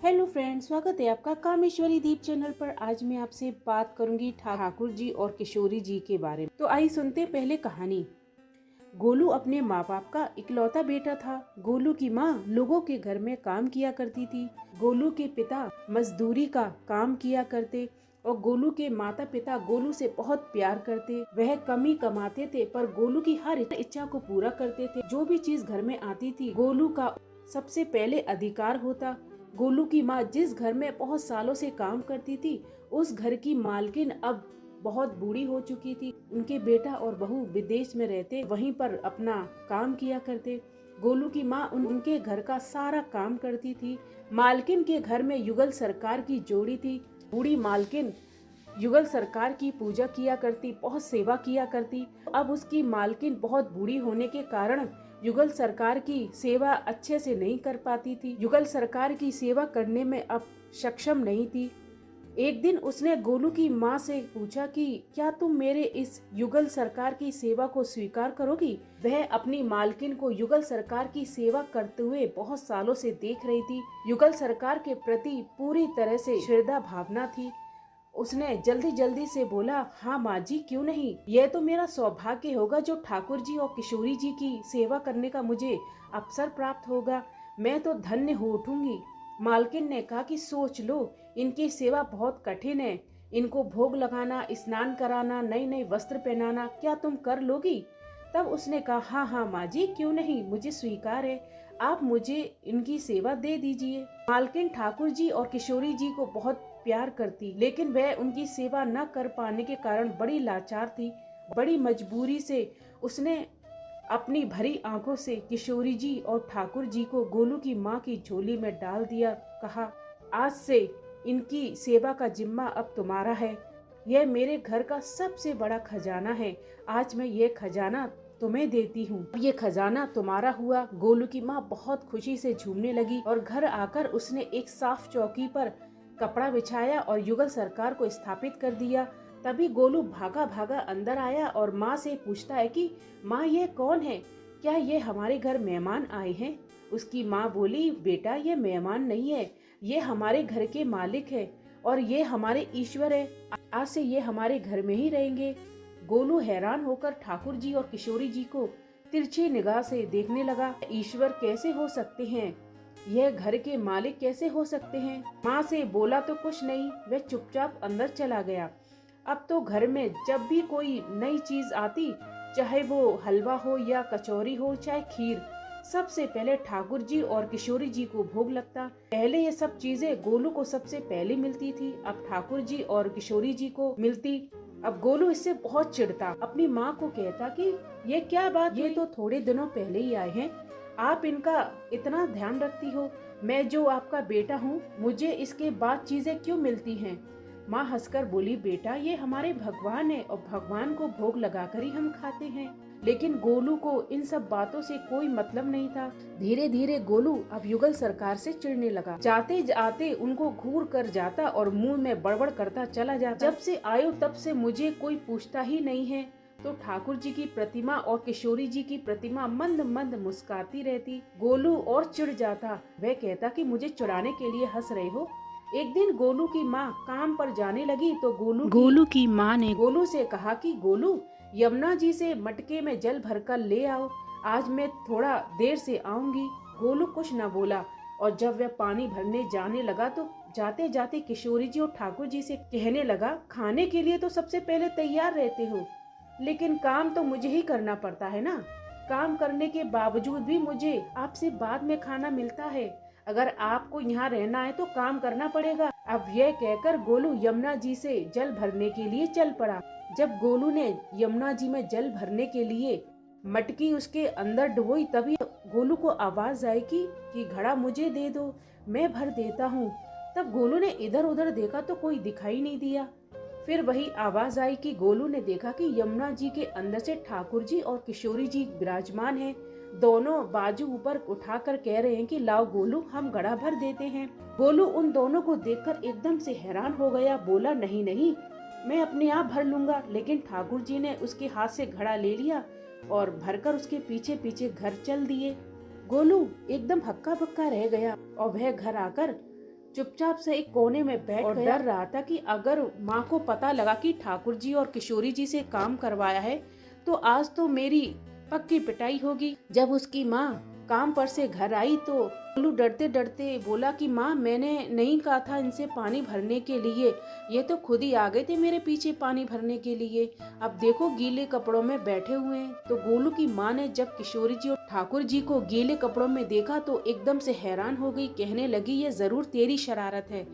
Hello friends, स्वागत है आपका कामेश्वरी दीप चैनल पर। आज मैं आपसे बात करूंगी ठाकुर जी और किशोरी जी के बारे में। तो आइए सुनते हैं पहले कहानी। गोलू अपने माँ बाप का इकलौता बेटा था। गोलू की माँ लोगों के घर में काम किया करती थी। गोलू के पिता मजदूरी का काम किया करते और गोलू के माता पिता गोलू से बहुत प्यार करते। वह कम ही कमाते थे पर गोलू की हर इच्छा को पूरा करते थे। जो भी चीज घर में आती थी गोलू का सबसे पहले अधिकार होता। गोलू की माँ जिस घर में बहुत सालों से काम करती थी उस घर की मालकिन अब बहुत बूढ़ी हो चुकी थी। उनके बेटा और बहू विदेश में रहते, वहीं पर अपना काम किया करते। गोलू की माँ उनके घर का सारा काम करती थी। मालकिन के घर में युगल सरकार की जोड़ी थी। बूढ़ी मालकिन युगल सरकार की पूजा किया करती, बहुत सेवा किया करती। अब उसकी मालकिन बहुत बूढ़ी होने के कारण युगल सरकार की सेवा अच्छे से नहीं कर पाती थी। युगल सरकार की सेवा करने में अब सक्षम नहीं थी। एक दिन उसने गोलू की माँ से पूछा कि क्या तुम मेरे इस युगल सरकार की सेवा को स्वीकार करोगी। वह अपनी मालकिन को युगल सरकार की सेवा करते हुए बहुत सालों से देख रही थी। युगल सरकार के प्रति पूरी तरह से श्रद्धा भावना थी। उसने जल्दी जल्दी से बोला, हाँ माँ जी, क्यों नहीं। यह तो मेरा सौभाग्य होगा जो ठाकुर जी और किशोरी जी की सेवा करने का मुझे अवसर प्राप्त होगा। मैं तो धन्य हो उठूंगी। मालकिन ने कहा कि सोच लो, इनकी सेवा बहुत कठिन है। इनको भोग लगाना, स्नान कराना, नए नए वस्त्र पहनाना, क्या तुम कर लोगी। तब उसने कहा, हाँ हाँ माँ जी, क्यों नहीं, मुझे स्वीकार है। आप मुझे इनकी सेवा दे दीजिए। मालकिन ठाकुर जी और किशोरी जी को बहुत प्यार करती, लेकिन वह उनकी सेवा न कर पाने के कारण बड़ी लाचार थी। बड़ी मजबूरी से उसने अपनी भरी आंखों से किशोरी जी और ठाकुर जी को गोलू की माँ की झोली में डाल दिया। कहा, आज से इनकी सेवा का जिम्मा अब तुम्हारा है। यह मेरे घर का सबसे बड़ा खजाना है। आज मैं ये खजाना तुम्हें देती हूँ। ये खजाना तुम्हारा हुआ। गोलू की माँ बहुत खुशी से झूमने लगी और घर आकर उसने एक साफ चौकी पर कपड़ा बिछाया और युगल सरकार को स्थापित कर दिया। तभी गोलू भागा भागा अंदर आया और माँ से पूछता है कि माँ, ये कौन है, क्या ये हमारे घर मेहमान आए हैं। उसकी माँ बोली, बेटा ये मेहमान नहीं है, ये हमारे घर के मालिक है और ये हमारे ईश्वर है। आज से ये हमारे घर में ही रहेंगे। गोलू हैरान होकर ठाकुर जी और किशोरी जी को तिरछी निगाह से देखने लगा। ईश्वर कैसे हो सकते हैं, यह घर के मालिक कैसे हो सकते हैं। माँ से बोला तो कुछ नहीं, वह चुपचाप अंदर चला गया। अब तो घर में जब भी कोई नई चीज आती, चाहे वो हलवा हो या कचौरी हो, चाहे खीर, सबसे पहले ठाकुर जी और किशोरी जी को भोग लगता। पहले ये सब चीजें गोलू को सबसे पहले मिलती थी, अब ठाकुर जी और किशोरी जी को मिलती। अब गोलू इससे बहुत चिढ़ता, अपनी माँ को कहता कि ये क्या बात, ये तो थोड़े दिनों पहले ही आए हैं, आप इनका इतना ध्यान रखती हो। मैं जो आपका बेटा हूँ, मुझे इसके बाद चीजें क्यों मिलती हैं। माँ हंसकर बोली, बेटा ये हमारे भगवान है और भगवान को भोग लगाकर ही हम खाते हैं। लेकिन गोलू को इन सब बातों से कोई मतलब नहीं था। धीरे धीरे गोलू अब युगल सरकार से चिढ़ने लगा। जाते जाते उनको घूर कर जाता और मुंह में बड़बड़ करता चला जाता। जब से आयो तब से मुझे कोई पूछता ही नहीं है। तो ठाकुर जी की प्रतिमा और किशोरी जी की प्रतिमा मंद मंद मुस्काती रहती। गोलू और चिढ़ जाता। वह कहता कि मुझे चिढ़ाने के लिए हंस रहे हो। एक दिन गोलू की माँ काम पर जाने लगी तो गोलू की माँ ने गोलू से कहा कि गोलू, यमुना जी से मटके में जल भरकर ले आओ, आज मैं थोड़ा देर से आऊंगी। गोलू कुछ न बोला और जब वह पानी भरने जाने लगा तो जाते जाते किशोरी जी और ठाकुर जी से कहने लगा, खाने के लिए तो सबसे पहले तैयार रहते हो, लेकिन काम तो मुझे ही करना पड़ता है ना। काम करने के बावजूद भी मुझे आपसे बाद में खाना मिलता है। अगर आपको यहाँ रहना है तो काम करना पड़ेगा। अब यह कहकर गोलू यमुना जी से जल भरने के लिए चल पड़ा। जब गोलू ने यमुना जी में जल भरने के लिए मटकी उसके अंदर डुबोई, तभी गोलू को आवाज आई कि घड़ा मुझे दे दो, मैं भर देता हूँ। तब गोलू ने इधर उधर देखा तो कोई दिखाई नहीं दिया। फिर वही आवाज आई कि गोलू ने देखा कि यमुना जी के अंदर से ठाकुर जी और किशोरी जी विराजमान हैं। दोनों बाजू ऊपर उठाकर कह रहे हैं कि लाओ गोलू, हम घड़ा भर देते हैं। गोलू उन दोनों को देखकर एकदम से हैरान हो गया। बोला, नहीं नहीं, मैं अपने आप भर लूंगा। लेकिन ठाकुर जी ने उसके हाथ से घड़ा ले लिया और भरकर उसके पीछे पीछे घर चल दिए। गोलू एकदम हक्का बक्का रह गया और वह घर आकर चुपचाप से एक कोने में बैठ और डर रहा था कि अगर माँ को पता लगा कि ठाकुर जी और किशोरी जी से काम करवाया है तो आज तो मेरी पक्की पिटाई होगी। जब उसकी माँ काम पर से घर आई तो गोलू डरते डरते बोला कि माँ, मैंने नहीं कहा था इनसे पानी भरने के लिए, ये तो खुद ही आ गए थे मेरे पीछे पानी भरने के लिए। अब देखो गीले कपड़ों में बैठे हुए हैं। तो गोलू की माँ ने जब किशोरी जी और ठाकुर जी को गीले कपड़ों में देखा तो एकदम से हैरान हो गई। कहने लगी, ये जरूर तेरी शरारत है,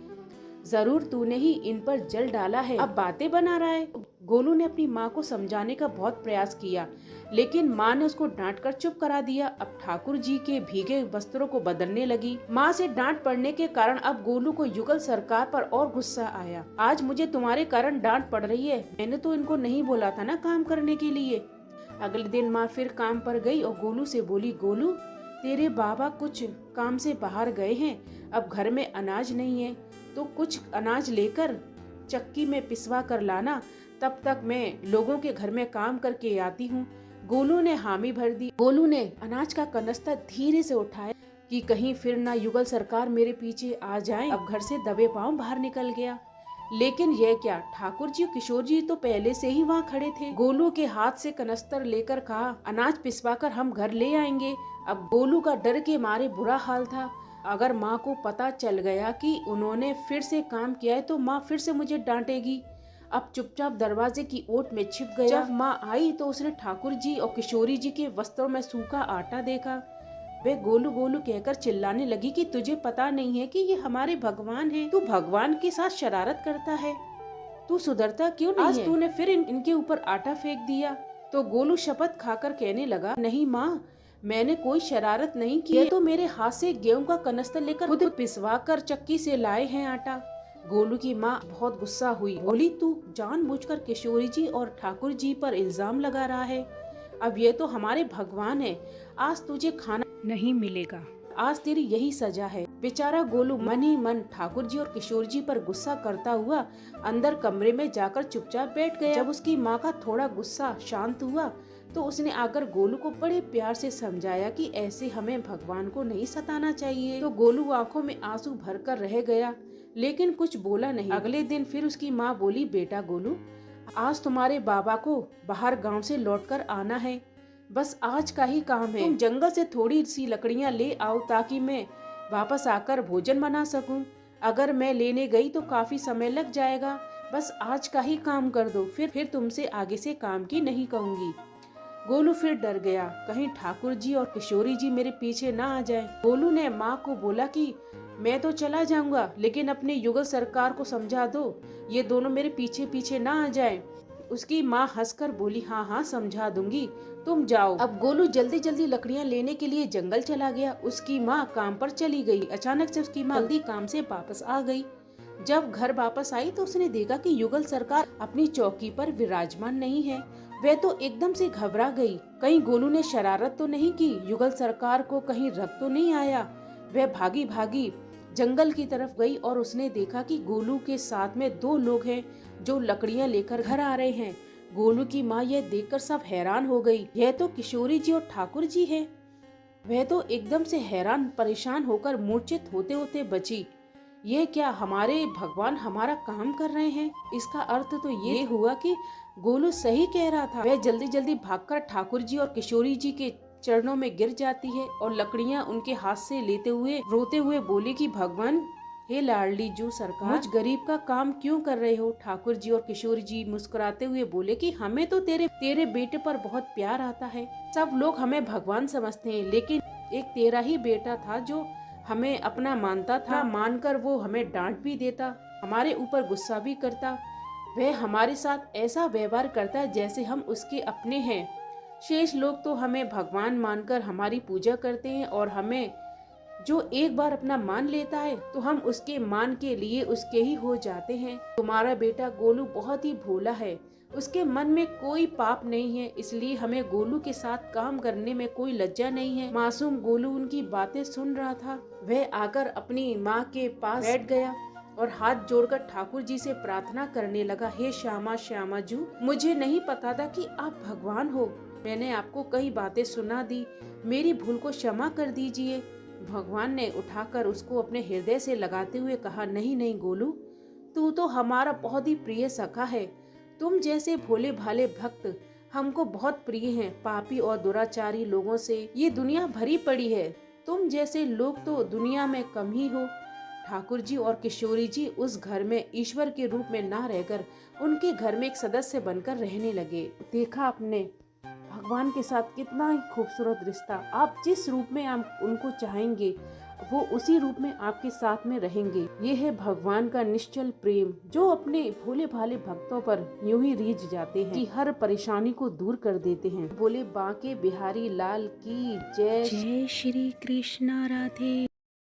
जरूर तूने ही इन पर जल डाला है, अब बातें बना रहा है। गोलू ने अपनी माँ को समझाने का बहुत प्रयास किया लेकिन माँ ने उसको डांट कर चुप करा दिया। अब ठाकुर जी के भीगे वस्त्रों को बदलने लगी। माँ से डांट पड़ने के कारण अब गोलू को युगल सरकार पर और गुस्सा आया। आज मुझे तुम्हारे कारण डांट पड़ रही है, मैंने तो इनको नहीं बोला था ना काम करने के लिए। अगले दिन माँ फिर काम पर गई और गोलू से बोली, गोलू तेरे बाबा कुछ काम से बाहर गए हैं, अब घर में अनाज नहीं है तो कुछ अनाज लेकर चक्की में पिसवा कर लाना, तब तक मैं लोगों के घर में काम करके आती हूँ। गोलू ने हामी भर दी। गोलू ने अनाज का कनस्तर धीरे से उठाया कि कहीं फिर ना युगल सरकार मेरे पीछे आ जाए। अब घर से दबे पांव बाहर निकल गया। लेकिन यह क्या, ठाकुर जी और किशोर जी तो पहले से ही वहाँ खड़े थे। गोलू के हाथ से कनस्तर लेकर कहा, अनाज पिसवाकर हम घर ले आएंगे। अब गोलू का डर के मारे बुरा हाल था। अगर माँ को पता चल गया कि उन्होंने फिर से काम किया है तो माँ फिर से मुझे डांटेगी। अब चुपचाप दरवाजे की ओट में छिप गया। जब माँ आई तो उसने ठाकुर जी और किशोरी जी के वस्त्रों में सूखा आटा देखा। वे गोलू गोलू कहकर चिल्लाने लगी कि तुझे पता नहीं है कि ये हमारे भगवान हैं, तू भगवान के साथ शरारत करता है, तू सुधरता क्यों नहीं है? आज तूने फिर इनके ऊपर आटा फेंक दिया। तो गोलू शपथ खाकर कहने लगा, नहीं माँ, मैंने कोई शरारत नहीं की, ये तो मेरे हाथ से गेहूं का कनस्तर लेकर खुद पिसवा कर चक्की से लाए हैं आटा। गोलू की माँ बहुत गुस्सा हुई, बोली तू जानबूझकर किशोरी जी और ठाकुर जी पर इल्जाम लगा रहा है। अब ये तो हमारे भगवान है, आज तुझे खाना नहीं मिलेगा, आज तेरी यही सजा है। बेचारा गोलू मन ही मन ठाकुर जी और किशोर जी पर गुस्सा करता हुआ अंदर कमरे में जाकर चुपचाप बैठ गया। जब उसकी माँ का थोड़ा गुस्सा शांत हुआ तो उसने आकर गोलू को बड़े प्यार से समझाया कि ऐसे हमें भगवान को नहीं सताना चाहिए। तो गोलू आंखों में आंसू भरकर रह गया लेकिन कुछ बोला नहीं। अगले दिन फिर उसकी माँ बोली, बेटा गोलू, आज तुम्हारे बाबा को बाहर गांव से लौटकर आना है, बस आज का ही काम है। तुम जंगल से थोड़ी सी लकड़ियां ले आओ ताकि मैं वापस आकर भोजन बना सकूं। अगर मैं लेने गई तो काफी समय लग जाएगा, बस आज का ही काम कर दो, फिर तुमसे आगे से काम की नहीं कहूंगी। गोलू फिर डर गया, कहीं ठाकुर जी और किशोरी जी मेरे पीछे ना आ जाए। गोलू ने माँ को बोला कि मैं तो चला जाऊंगा लेकिन अपने युगल सरकार को समझा दो, ये दोनों मेरे पीछे पीछे ना आ जाए। उसकी माँ हंसकर बोली, हाँ हाँ समझा दूंगी, तुम जाओ। अब गोलू जल्दी जल्दी लकड़ियाँ लेने के लिए जंगल चला गया। उसकी माँ काम पर चली गई। अचानक से उसकी माँ जल्दी काम से वापस आ गई। जब घर वापस आई तो उसने देखा कि युगल सरकार अपनी चौकी पर विराजमान नहीं है। वह तो एकदम से घबरा गई, कहीं गोलू ने शरारत तो नहीं की, युगल सरकार को कहीं रख तो नहीं आया। वह भागी भागी जंगल की तरफ गई और उसने देखा कि गोलू के साथ में दो लोग हैं जो लकड़ियां लेकर घर आ रहे हैं। गोलू की माँ यह देखकर सब हैरान हो गई, यह तो किशोरी जी और ठाकुर जी हैं। वह तो एकदम से हैरान परेशान होकर मूर्छित होते होते बची। ये क्या, हमारे भगवान हमारा काम कर रहे हैं? इसका अर्थ तो ये हुआ कि गोलू सही कह रहा था। वह जल्दी जल्दी भागकर ठाकुर जी और किशोरी जी के चरणों में गिर जाती है और लकड़ियां उनके हाथ से लेते हुए रोते हुए बोली कि भगवान, हे लाडली जू सरकार, मुझ गरीब का काम क्यों कर रहे हो? ठाकुर जी और किशोरी जी मुस्कुराते हुए बोले कि हमें तो तेरे बेटे पर बहुत प्यार आता है। सब लोग हमें भगवान समझते हैं लेकिन एक तेरा ही बेटा था जो हमें अपना मानता था। मानकर वो हमें डांट भी देता, हमारे ऊपर गुस्सा भी करता। वह हमारे साथ ऐसा व्यवहार करता है जैसे हम उसके अपने हैं। शेष लोग तो हमें भगवान मानकर हमारी पूजा करते हैं और हमें जो एक बार अपना मान लेता है तो हम उसके मान के लिए उसके ही हो जाते हैं। तुम्हारा बेटा गोलू बहुत ही भोला है, उसके मन में कोई पाप नहीं है, इसलिए हमें गोलू के साथ काम करने में कोई लज्जा नहीं है। मासूम गोलू उनकी बातें सुन रहा था। वह आकर अपनी माँ के पास बैठ गया और हाथ जोड़कर ठाकुर जी से प्रार्थना करने लगा, हे श्यामा श्यामा जू, मुझे नहीं पता था कि आप भगवान हो। मैंने आपको कई बातें सुना दी, मेरी भूल को क्षमा कर दीजिए। भगवान ने उठाकर उसको अपने हृदय से लगाते हुए कहा, नहीं नहीं गोलू, तू तो हमारा बहुत ही प्रिय सखा है। तुम जैसे भोले भाले भक्त हमको बहुत प्रिय हैं। पापी और दुराचारी लोगों से ये दुनिया भरी पड़ी है। तुम जैसे लोग तो दुनिया में कम ही हो। ठाकुर जी और किशोरी जी उस घर में ईश्वर के रूप में ना रहकर उनके घर में एक सदस्य बनकर रहने लगे। देखा आपने भगवान के साथ कितना ही खूबसूरत रिश्ता। आप जिस रूप में आप उनको चाहेंगे वो उसी रूप में आपके साथ में रहेंगे। ये है भगवान का निश्चल प्रेम जो अपने भोले भाले भक्तों पर यूं ही रीझ जाते हैं कि हर परेशानी को दूर कर देते हैं। बोले बांके बिहारी लाल की जय। जय श्री कृष्णा राधे।